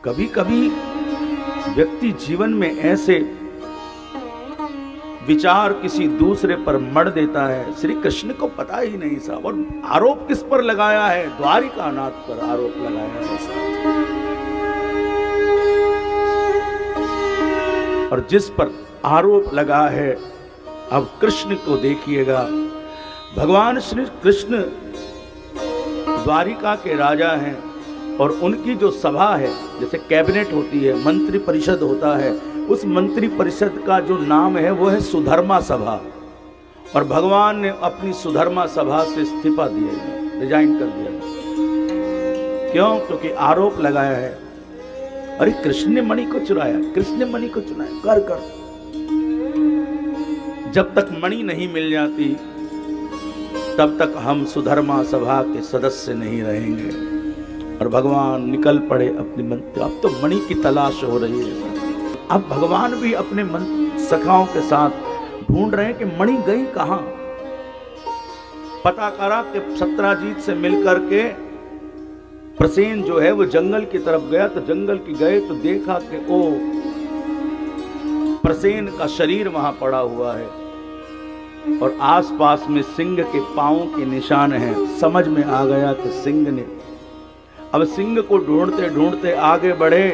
कभी कभी व्यक्ति जीवन में ऐसे विचार किसी दूसरे पर मढ़ देता है, श्री कृष्ण को पता ही नहीं साहब। और आरोप किस पर लगाया है? द्वारिकानाथ पर आरोप लगाया है साहब। और जिस पर आरोप लगा है, अब कृष्ण को देखिएगा, भगवान श्री कृष्ण द्वारिका के राजा हैं और उनकी जो सभा है, जैसे कैबिनेट होती है, मंत्री परिषद होता है, उस मंत्री परिषद का जो नाम है वो है सुधर्मा सभा। और भगवान ने अपनी सुधर्मा सभा से इस्तीफा दिया, रिजाइन कर दिया। क्यों? क्योंकि आरोप लगाया है, अरे कृष्ण ने मणि को चुराया, कृष्ण ने मणि को चुराया, कर कर। जब तक मणि नहीं मिल जाती तब तक हम सुधर्मा सभा के सदस्य नहीं रहेंगे। और भगवान निकल पड़े अपने मंत्र। अब तो मणि की तलाश हो रही है। अब भगवान भी अपने सखाओं के साथ ढूंढ रहे हैं कि मणि गई कहां। पता करा कि सत्राजीत से मिलकर के प्रसेन जो है वो जंगल की तरफ गया। तो जंगल की गए तो देखा कि ओ प्रसेन का शरीर वहां पड़ा हुआ है और आसपास में सिंह के पांवों के निशान हैं। समझ में आ गया कि सिंह ने, अब सिंह को ढूंढते ढूंढते आगे बढ़े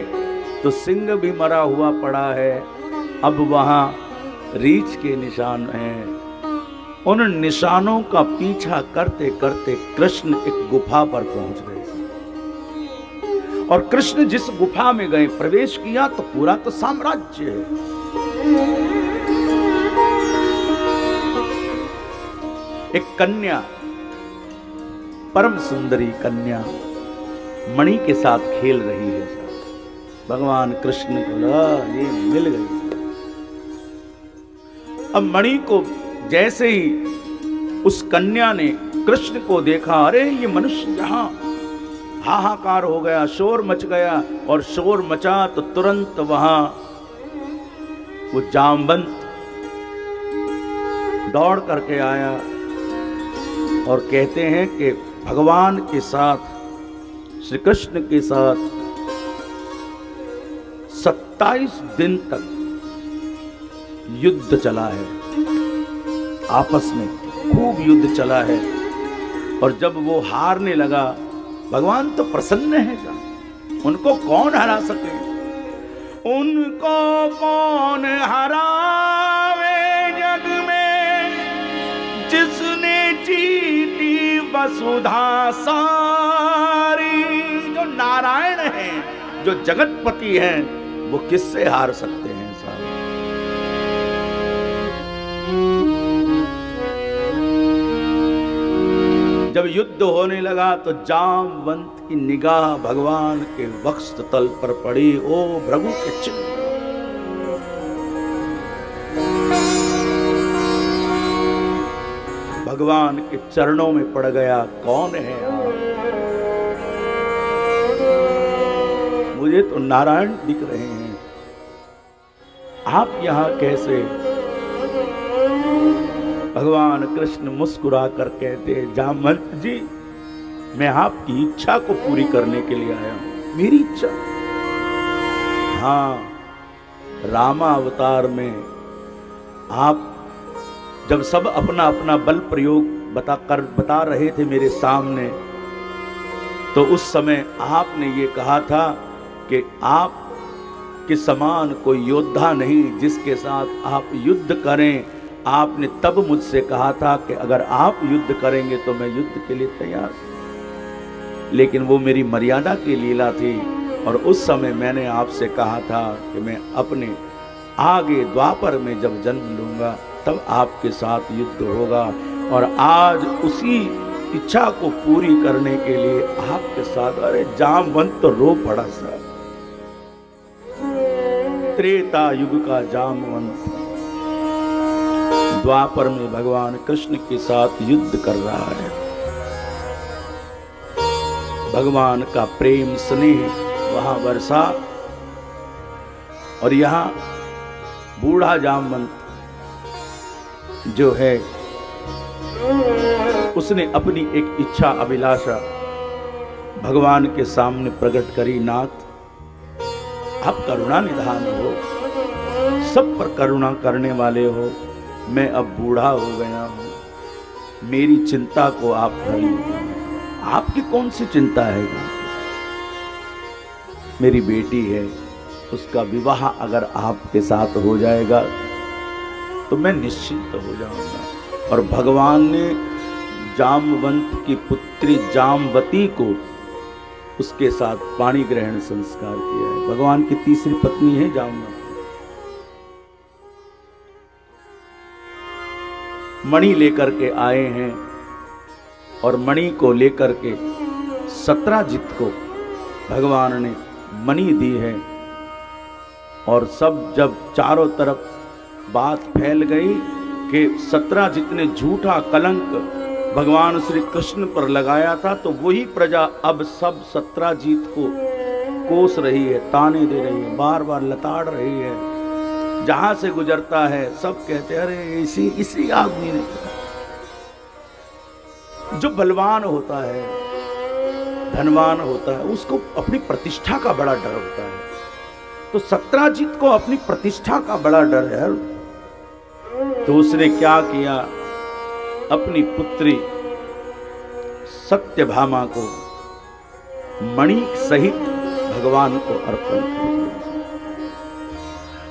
तो सिंह भी मरा हुआ पड़ा है। अब वहां रीछ के निशान हैं। उन निशानों का पीछा करते करते कृष्ण एक गुफा पर पहुंच गए। और कृष्ण जिस गुफा में गए, प्रवेश किया तो पूरा तो साम्राज्य है। एक कन्या, परम सुंदरी कन्या मणि के साथ खेल रही है। भगवान कृष्ण को ये मिल गई। अब मणि को जैसे ही उस कन्या ने कृष्ण को देखा, अरे ये मनुष्य यहां, हाहाकार हो गया, शोर मच गया। और शोर मचा तो तुरंत वहां वो जामवंत दौड़ करके आया और कहते हैं कि भगवान के साथ, श्री कृष्ण के साथ 27 दिन तक युद्ध चला है। आपस में खूब युद्ध चला है। और जब वो हारने लगा, भगवान तो प्रसन्न है का, उनको कौन हरा सके, उनको कौन हरावे जग में, जिसने जीती वसुधा सारी। जो नारायण है, जो जगतपति हैं, वो किससे हार सकते हैं साहब। जब युद्ध होने लगा तो जामवंत की निगाह भगवान के वक्ष तल पर पड़ी। ओ भृगु के चिन्ह, भगवान के चरणों में पड़ गया, कौन है आप? मुझे तो नारायण दिख रहे हैं, आप यहां कैसे? भगवान कृष्ण मुस्कुरा कर कहते, जामवंत जी, मैं आपकी इच्छा को पूरी करने के लिए आया हूं। मेरी इच्छा? हाँ, रामा अवतार में आप जब सब अपना अपना बल प्रयोग बता रहे थे मेरे सामने, तो उस समय आपने ये कहा था कि आप के समान कोई योद्धा नहीं जिसके साथ आप युद्ध करें। आपने तब मुझसे कहा था कि अगर आप युद्ध करेंगे तो मैं युद्ध के लिए तैयार हूं। लेकिन वो मेरी मर्यादा की लीला थी। और उस समय मैंने आपसे कहा था कि मैं अपने आगे द्वापर में जब जन्म लूंगा तब आपके साथ युद्ध होगा। और आज उसी इच्छा को पूरी करने के लिए आपके साथ, अरे जामवंत तो रो पड़ा सा। त्रेता युग का जामवंत द्वापर में भगवान कृष्ण के साथ युद्ध कर रहा है। भगवान का प्रेम स्नेह वहां बरसा। और यहां बूढ़ा जामवंत जो है, उसने अपनी एक इच्छा अभिलाषा भगवान के सामने प्रकट करी। नाथ, आप करुणा निधान हो, सब पर करुणा करने वाले हो। मैं अब बूढ़ा हो गया हूँ, मेरी चिंता को आप कर लीजिए। आपकी कौन सी चिंता है? मेरी बेटी है, उसका विवाह अगर आपके साथ हो जाएगा तो मैं निश्चिंत हो जाऊंगा। और भगवान ने जामवंत की पुत्री जामवती को उसके साथ पाणी ग्रहण संस्कार किया है। भगवान की तीसरी पत्नी है जामवती। मणि लेकर के आए हैं और मणि को लेकर के सत्राजित को भगवान ने मणि दी है। और सब जब चारों तरफ बात फैल गई कि सत्राजित ने झूठा कलंक भगवान श्री कृष्ण पर लगाया था, तो वही प्रजा अब सब सत्राजित को कोस रही है, ताने दे रही है, बार बार लताड़ रही है। जहां से गुजरता है सब कहते हैं अरे इसी आदमी ने। जो बलवान होता है, धनवान होता है, उसको अपनी प्रतिष्ठा का बड़ा डर होता है। तो सत्राजित को अपनी प्रतिष्ठा का बड़ा डर है। तो उसने क्या किया, अपनी पुत्री सत्यभामा को मणि सहित भगवान को अर्पण कर दिया।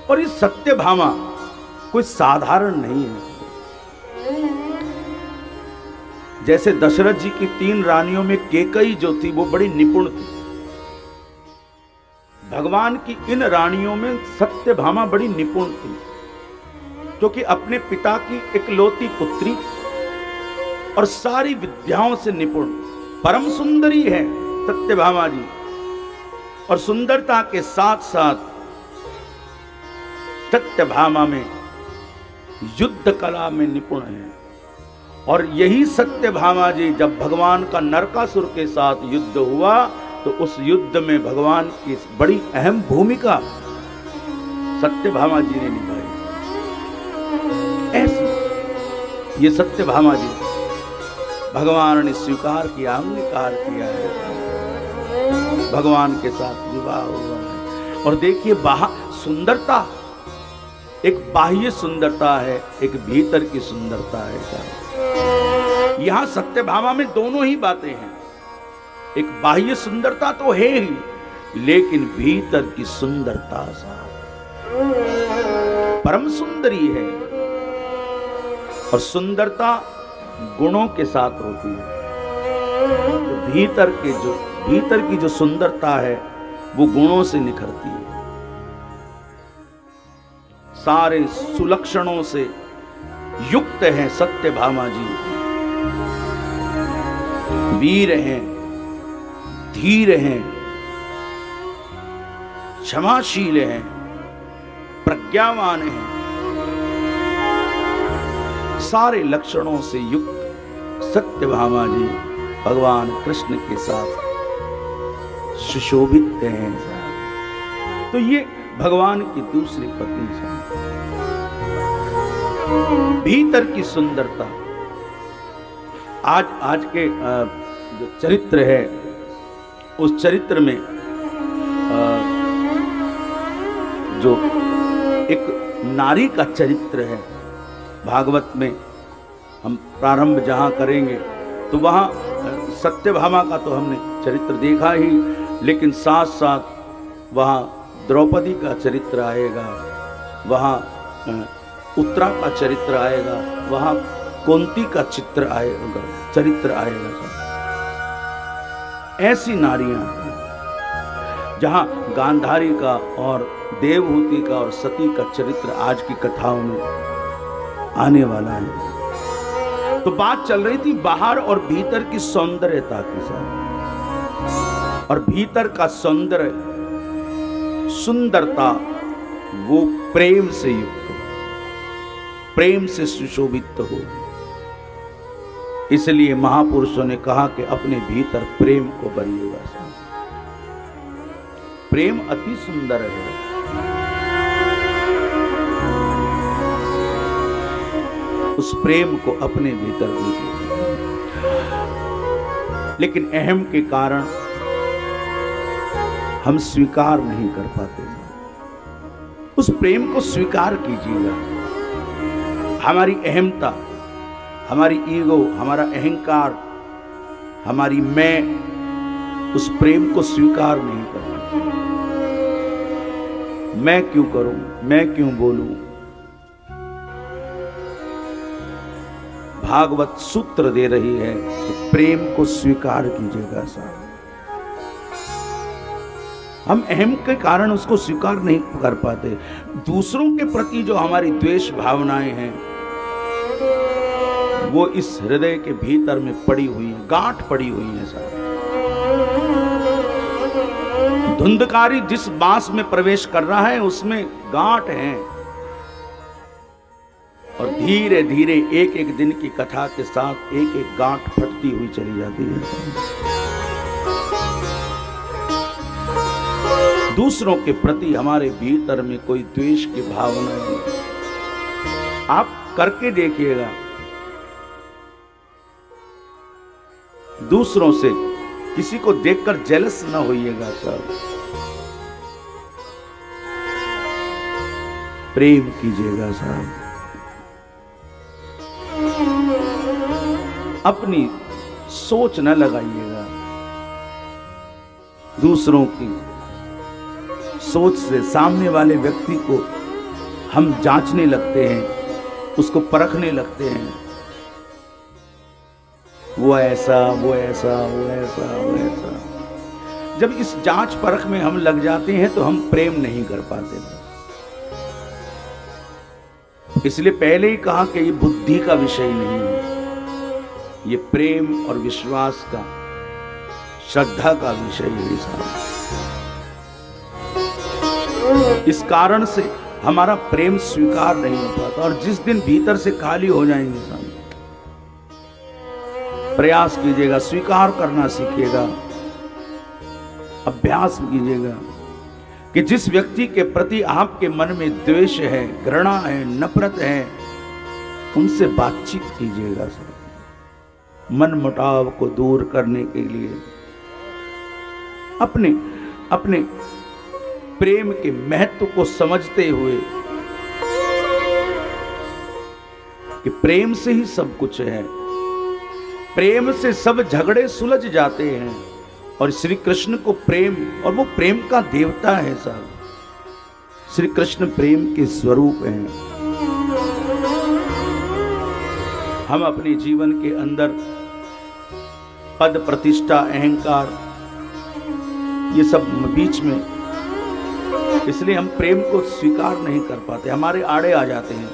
और ये सत्यभामा कोई साधारण नहीं है। जैसे दशरथ जी की 3 रानियों में केकई जो थी वो बड़ी निपुण थी, भगवान की इन रानियों में सत्यभामा बड़ी निपुण थी, क्योंकि अपने पिता की इकलौती पुत्री और सारी विद्याओं से निपुण, परम सुंदरी है सत्यभामा जी। और सुंदरता के साथ साथ सत्यभामा में युद्ध कला में निपुण है। और यही सत्यभामा जी जब भगवान का नरकासुर के साथ युद्ध हुआ तो उस युद्ध में भगवान की बड़ी अहम भूमिका सत्यभामा जी ने निभाई। ऐसी ये सत्यभामा जी भगवान ने स्वीकार किया, अंगीकार किया है, भगवान के साथ विवाह हुआ है। और देखिए सुंदरता, एक बाह्य सुंदरता है, एक भीतर की सुंदरता है। यहां सत्यभामा में दोनों ही बातें हैं। एक बाह्य सुंदरता तो है ही, लेकिन भीतर की सुंदरता परम सुंदरी है। और सुंदरता गुणों के साथ होती है। तो भीतर की जो सुंदरता है वो गुणों से निखरती है। सारे सुलक्षणों से युक्त हैं सत्यभामा जी। वीर हैं, धीर हैं, क्षमाशील हैं, प्रज्ञावान हैं। सारे लक्षणों से युक्त सत्यभामा जी भगवान कृष्ण के साथ सुशोभित हैं। तो ये भगवान की दूसरी पत्नी है। भीतर की सुंदरता, आज के जो चरित्र है उस चरित्र में जो एक नारी का चरित्र है, भागवत में हम प्रारंभ जहाँ करेंगे तो वहाँ सत्यभामा का तो हमने चरित्र देखा ही, लेकिन साथ साथ वहाँ द्रौपदी का चरित्र आएगा, वहाँ उत्तरा का चरित्र आएगा, वहाँ कुंती का चरित्र आएगा। ऐसी नारियां जहाँ गांधारी का और देवहूति का और सती का चरित्र आज की कथाओं में आने वाला है। तो बात चल रही थी बाहर और भीतर की सौंदर्यता के साथ। और भीतर का सौंदर्य, सुंदरता वो प्रेम से युक्त हो, प्रेम से सुशोभित हो। इसलिए महापुरुषों ने कहा कि अपने भीतर प्रेम को भरिएगा। प्रेम अति सुंदर है। उस प्रेम को अपने भीतर दीजिए। लेकिन अहम के कारण हम स्वीकार नहीं कर पाते। उस प्रेम को स्वीकार कीजिएगा। हमारी अहमता, हमारी ईगो, हमारा अहंकार, हमारी मैं उस प्रेम को स्वीकार नहीं करती। मैं क्यों करूं, मैं क्यों बोलूं। भागवत सूत्र दे रही है कि प्रेम को स्वीकार कीजिएगा साहब। हम अहम के कारण उसको स्वीकार नहीं कर पाते। दूसरों के प्रति जो हमारी द्वेष भावनाएं हैं वो इस हृदय के भीतर में पड़ी हुई है, गांठ पड़ी हुई है साहब। धुंधकारी जिस बांस में प्रवेश कर रहा है उसमें गांठ है, और धीरे धीरे एक एक दिन की कथा के साथ एक एक गांठ फटती हुई चली जाती है। दूसरों के प्रति हमारे भीतर में कोई द्वेष की भावना नहीं। आप करके देखिएगा, दूसरों से किसी को देखकर जेलस ना होइएगा साहब। प्रेम कीजिएगा साहब। अपनी सोच न लगाइएगा, दूसरों की सोच से सामने वाले व्यक्ति को हम जांचने लगते हैं, उसको परखने लगते हैं। वो ऐसा, वो ऐसा, वो ऐसा, वो ऐसा। जब इस जांच परख में हम लग जाते हैं तो हम प्रेम नहीं कर पाते। इसलिए पहले ही कहा कि ये बुद्धि का विषय नहीं है, ये प्रेम और विश्वास का, श्रद्धा का विषय है साहब। इस कारण से हमारा प्रेम स्वीकार नहीं हो पाता, और जिस दिन भीतर से खाली हो जाएंगे साहब, प्रयास कीजिएगा, स्वीकार करना सीखिएगा, अभ्यास कीजिएगा कि जिस व्यक्ति के प्रति आपके मन में द्वेष है, घृणा है, नफरत है, उनसे बातचीत कीजिएगा सर। मन मुटाव को दूर करने के लिए अपने अपने प्रेम के महत्व को समझते हुए कि प्रेम से ही सब कुछ है, प्रेम से सब झगड़े सुलझ जाते हैं। और श्री कृष्ण को प्रेम, और वो प्रेम का देवता है साहब। श्री कृष्ण प्रेम के स्वरूप हैं। हम अपने जीवन के अंदर पद, प्रतिष्ठा, अहंकार, ये सब बीच में, इसलिए हम प्रेम को स्वीकार नहीं कर पाते, हमारे आड़े आ जाते हैं,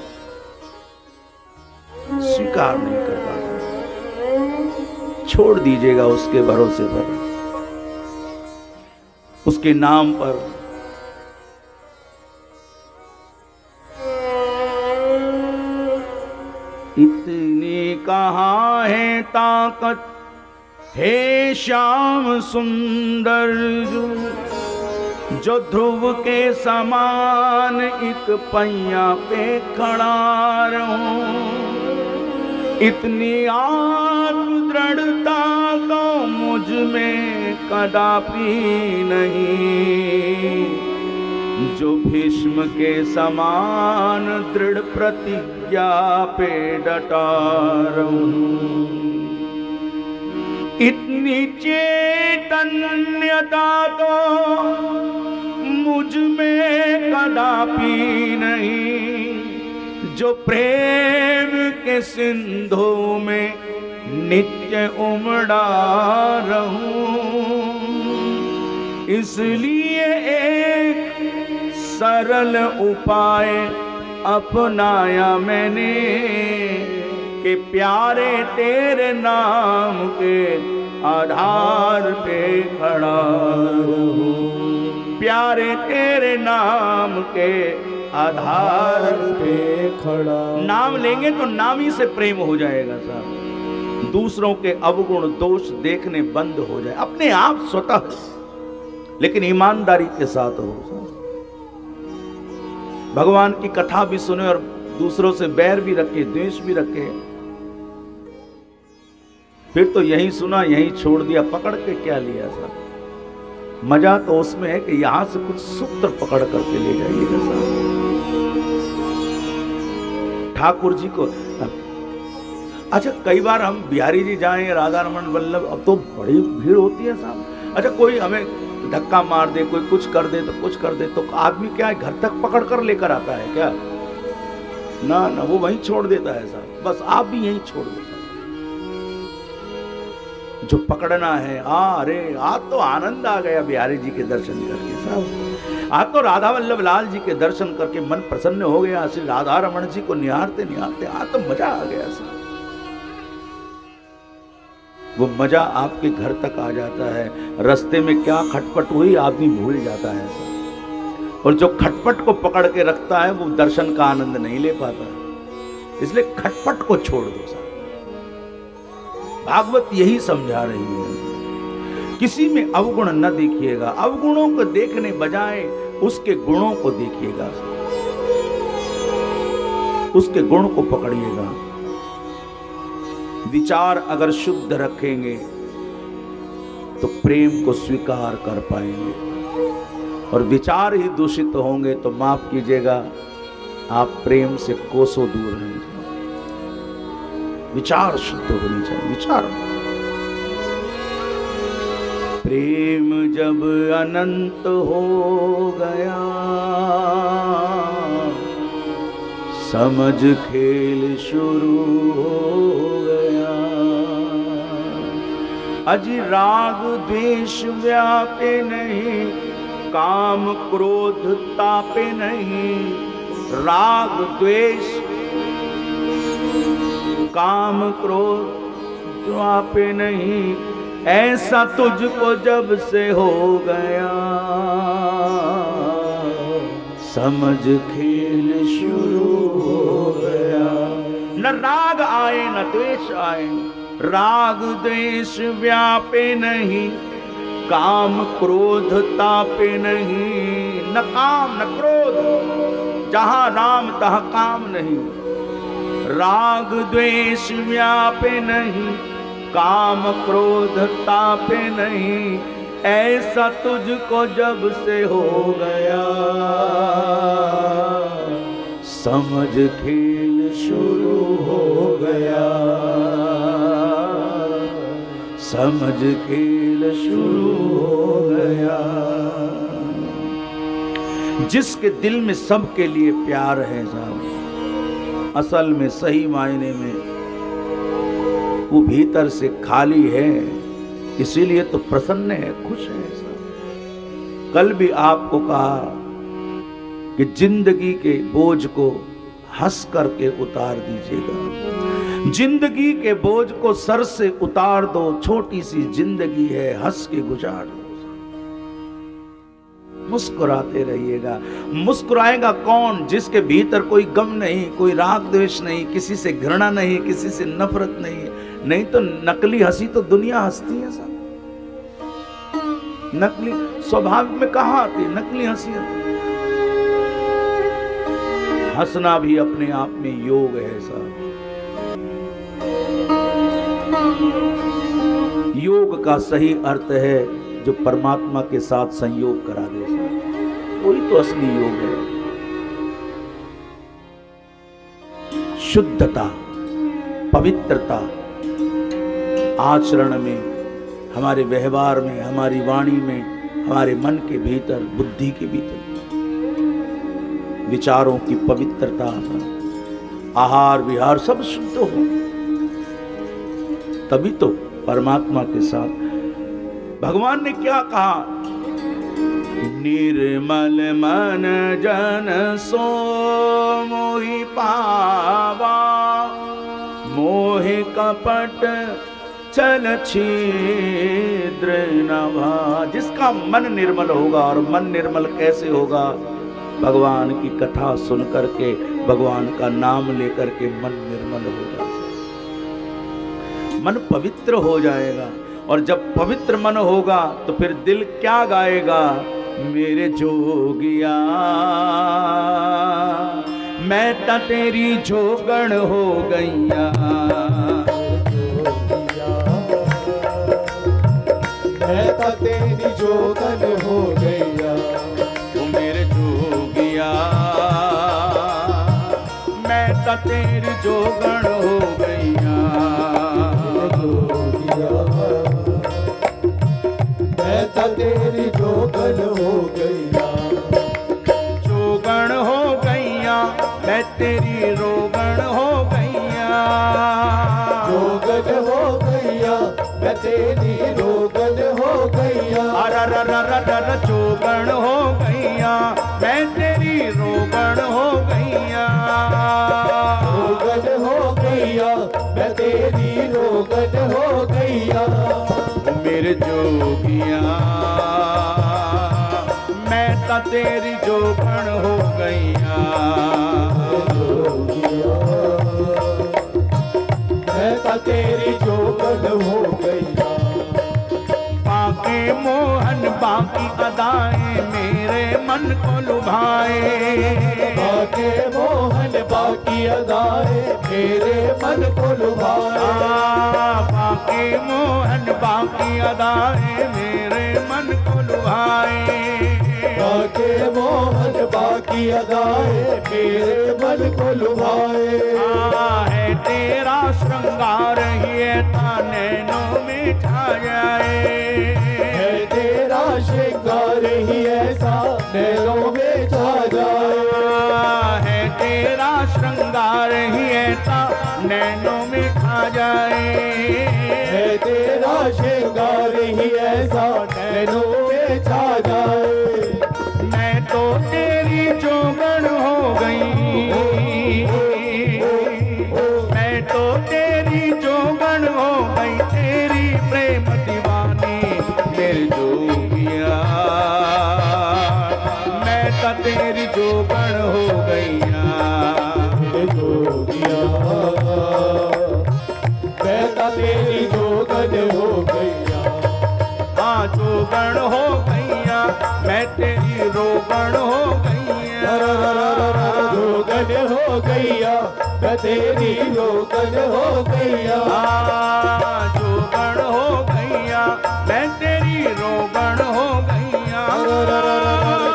स्वीकार नहीं कर पाते। छोड़ दीजिएगा उसके भरोसे पर, उसके नाम पर। इतनी कहाँ है ताकत हे श्याम सुंदर, जो ध्रुव के समान एक पैया पे खड़ा रहूं। इतनी आत्म दृढ़ता तो मुझ में कदापि नहीं, जो भीष्म के समान दृढ़ प्रतिज्ञा पे डटा रहूं। इतनी चैतन्यता तो मुझ में कदापि नहीं, जो प्रेम के सिंधु में नित्य उमड़ा रहूं। इसलिए एक सरल उपाय अपनाया मैंने, कि प्यारे तेरे नाम के आधार पे खड़ा रहूं। प्यारे तेरे नाम के आधार पे खड़ा। नाम लेंगे तो नाम ही से प्रेम हो जाएगा साहब। दूसरों के अवगुण दोष देखने बंद हो जाए, अपने आप स्वतः, लेकिन ईमानदारी के साथ हो। भगवान की कथा भी सुने और दूसरों से बैर भी रखे, द्वेष भी रखे। फिर तो यही सुना, यही छोड़ दिया, पकड़ के क्या लिया साहब। मजा तो उसमें है कि यहां से कुछ सूत्र पकड़ करके ले जाइएगा साहब। ठाकुर जी को। अच्छा कई बार हम बिहारी जी जाएं, राधा रमन वल्लभ, अब तो बड़ी भीड़ होती है साहब। अच्छा कोई हमें धक्का मार दे, कोई कुछ कर दे तो कुछ कर दे, तो आदमी क्या है घर तक पकड़ कर लेकर आता है क्या? ना ना, वो वहीं छोड़ देता है साहब। बस आप भी यहीं छोड़ दो साहब। जो पकड़ना है, अरे आज तो आनंद आ गया बिहारी जी के दर्शन करके साहब। आज तो राधा वल्लभ लाल जी के दर्शन करके मन प्रसन्न हो गया। श्री राधा रमन जी को निहारते निहारते आज तो मजा आ गया साहब। वो मजा आपके घर तक आ जाता है। रास्ते में क्या खटपट हुई आदमी भूल जाता है साहब। और जो खटपट को पकड़ के रखता है वो दर्शन का आनंद नहीं ले पाता। इसलिए खटपट को छोड़ दो साहब। भागवत यही समझा रही है, किसी में अवगुण न देखिएगा। अवगुणों को देखने बजाय उसके गुणों को देखिएगा, उसके गुण को पकड़िएगा। विचार अगर शुद्ध रखेंगे तो प्रेम को स्वीकार कर पाएंगे, और विचार ही दूषित होंगे तो माफ कीजिएगा आप प्रेम से कोसों दूर हैं। विचार शुद्ध होनी चाहिए। विचार, प्रेम जब अनंत हो गया, समझ खेल शुरू हो गया। अजी राग द्वेष व्यापे नहीं, काम क्रोध तापे नहीं। राग द्वेष काम क्रोध तापे नहीं, ऐसा तुझको जब से हो गया, समझ खेल शुरू हो गया। न राग आए न द्वेष आए, राग द्वेष व्यापे नहीं, काम क्रोध तापे नहीं। न काम न क्रोध, जहां राम तहां काम नहीं। राग द्वेष व्यापे नहीं, काम क्रोध तापे नहीं, ऐसा तुझको जब से हो गया, समझ खेल शुरू हो गया, समझ खेल शुरू हो गया। जिसके दिल में सबके लिए प्यार है साहब, असल में सही मायने में वो भीतर से खाली है, इसीलिए तो प्रसन्न है, खुश है साहब। कल भी आपको कहा कि जिंदगी के बोझ को हंस करके उतार दीजिएगा। जिंदगी के बोझ को सर से उतार दो, छोटी सी जिंदगी है, हंस के गुजार दो। मुस्कुराते रहिएगा। मुस्कुराएगा कौन? जिसके भीतर कोई गम नहीं, कोई राग द्वेष नहीं, किसी से घृणा नहीं, किसी से नफरत नहीं। नहीं तो नकली हंसी तो दुनिया हंसती है सब। नकली स्वाभाविक में कहाँ आती है नकली हंसी? हंसना भी अपने आप में योग है साहब। योग का सही अर्थ है जो परमात्मा के साथ संयोग करा दे, वही तो असली योग है। शुद्धता, पवित्रता आचरण में, हमारे व्यवहार में, हमारी वाणी में, हमारे मन के भीतर, बुद्धि के भीतर, विचारों की पवित्रता, आहार विहार सब शुद्ध हो, तभी तो परमात्मा के साथ। भगवान ने क्या कहा? निर्मल मन जन सो मोहि पावा, मोह कपट चल छिद्र नभा। जिसका मन निर्मल होगा, और मन निर्मल कैसे होगा? भगवान की कथा सुन करके, भगवान का नाम लेकर के मन निर्मल होगा, मन पवित्र हो जाएगा। और जब पवित्र मन होगा तो फिर दिल क्या गाएगा? मेरे जोगिया मैं तो तेरी जोगण हो गईया, मैं तो तेरी जोगण हो गईया। वो मेरे जोगिया मैं तो तेरी जोगण हो गईया। मैं तो तेरी जोगन हो गईया। जोगण हो गईया मैं तेरी रोगण हो गईया। जोगन हो गईया मैं तेरी रोगन हो गईया। अर जोगण हो गईया मैं तेरी रोगण हो गईया। रोगन हो गईया मैं तेरी रोगन हो गईया। मेरे जोगिया मैं तो तेरी जोगण हो गईया। मैं तो तेरी जोगन हो गईया। बाके मोहन बाकी अदाएं मेरे मन को लुभाए। बाके मोहन बाकी अदाए मेरे मन को लुभाए। बाके मोहन बाकी अदाएं मेरे मन को लुभाए। बाके मोहन बाकी अदाए मेरे मन को लुभाए। है तेरा श्रृंगार ही नैनों में छा जाए। है तेरा श्रृंगार ही ऐसा नैनों में छा जाए। है तेरा श्रृंगार ही ऐसा नैनों में छा जाए। है तेरा श्रृंगार ही ऐसा नैनों में छा जाए। मैं तो तेरी जोगण हो गई। मैं तो तेरी जोगण हो गई तेरी प्रेम दीवानी मेरी जोगिया। मैं तो तेरी जोगण हो गईया। जोगिया मैं तो तेरी जोगन हो गईया। हाँ जोगण हो गईया मैं तेरी रोगण हो गईया। जोगन हो गईया मैं तेरी रोगन हो गईया। जोगण हो गईया मैं तेरी रोगण हो गईया।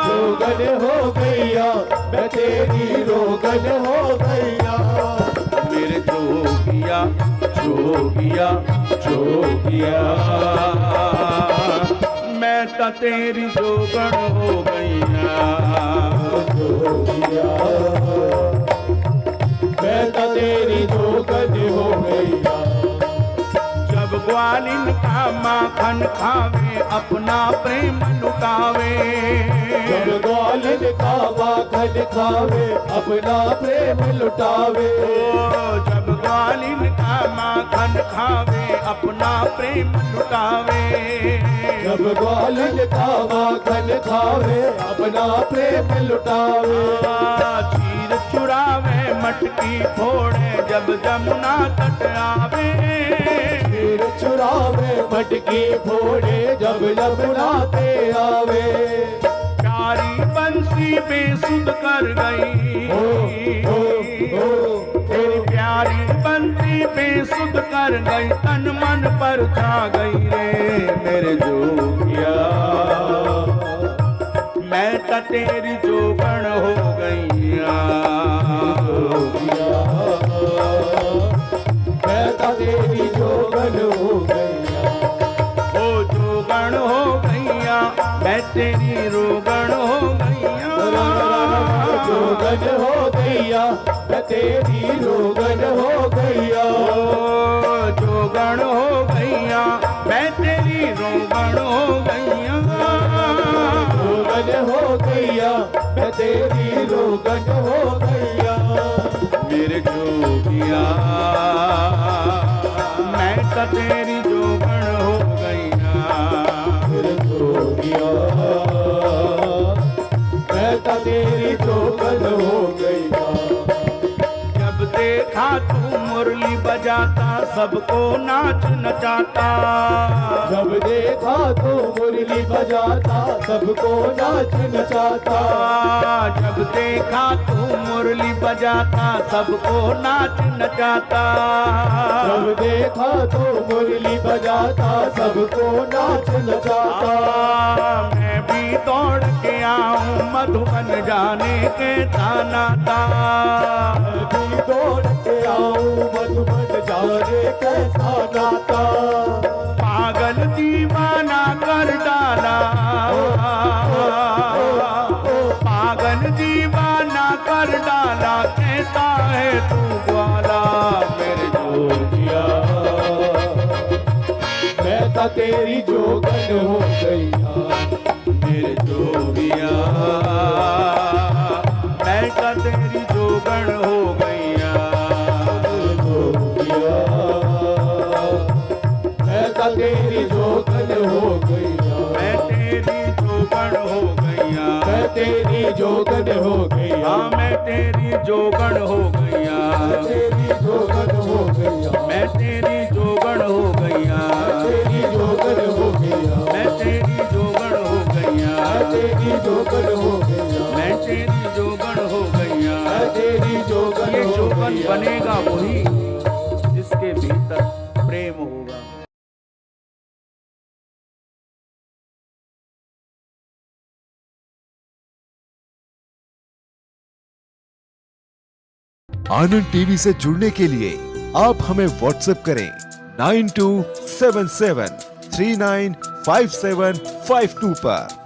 जोगन हो गईया मैं तेरी रोगन हो गईया। मेरे जोगिया जोगिया जोगिया मैं तो तेरी जोगण हो गईया। जोगिया मैं तो तेरी जोगन हो गईया। जब ग्वालिन का माखन खावे अपना प्रेम लुटावे। जब ग्वालिन का माखन खावे अपना प्रेम लुटावे। जब ग्वालिन का माखन खावे अपना प्रेम लुटावे। जब ग्वालिन का माखन खावे अपना प्रेम लुटावे। चीर चुरावे मटकी फोड़े जब जमुना तट आवे। चीर चुरावे मटकी फोड़े जब यमुना पे आवे। प्यारी बंसी बेसुध कर गई। तेरी प्यारी बंसी बेसुध कर गई तन मन पर छा गई रे मेरे जोगिया। मैं तो तेरी जोगण हो गईया। मैं तो तेरी जोगन हो गईया। ओ जोगण हो गईया मैं तेरी रोगण हो गईया। जोगन हो गईया मैं तेरी रोगन हो गईया। जोगण हो गईया मैं तेरी रोगण हो गईया। रोगन हो गईया मैं तेरी रोगन हो गईया। मेरे जोगिया मैं तो तेरी जोगण हो गईया। मेरे जोगिया मैं तो तेरी जोगन हो गईया। जब देखा तू मुरली बजाता सबको नाच नचाता। जब देखा तो मुरली बजाता सबको नाच नचाता। जब देखा तू मुरली बजाता सबको नाच नचाता। जब देखा तो मुरली बजाता सबको नाच नचाता। मैं भी दौड़ के आऊं मधुबन जाने के ताना था। मैं भी दौड़ के बताऊं मधुबन जाने कैसा नाता। पागल दीवाना कर डाला, पागल दीवाना कर डाला, कहता है तू ग्वाला मेरे जोगिया। मैं तो तेरी जोगन हो गईया, मेरे जोगिया, मैं तो तेरी जोगन हो गईया। जोगिया मैं तो तेरी जोगन हो गईया, मैं तेरी जोगन हो गईया, मैं तेरी जोगन हो गईया, हाँ मैं तेरी जोगन हो गईया, तेरी जोगन हो गईया, मैं तेरी जोगन हो गईया, तेरी जोगन हो गईया, मैं तेरी जोगन हो गईया, तेरी जोगन हो गईया, मैं तेरी जोगन हो गईया। तेरी जोगन ये हो जोगन गईया। बनेगा वही जिसके भीतर प्रेम होगा। आनंद टीवी से जुड़ने के लिए आप हमें व्हाट्सएप करें 9277395752 पर।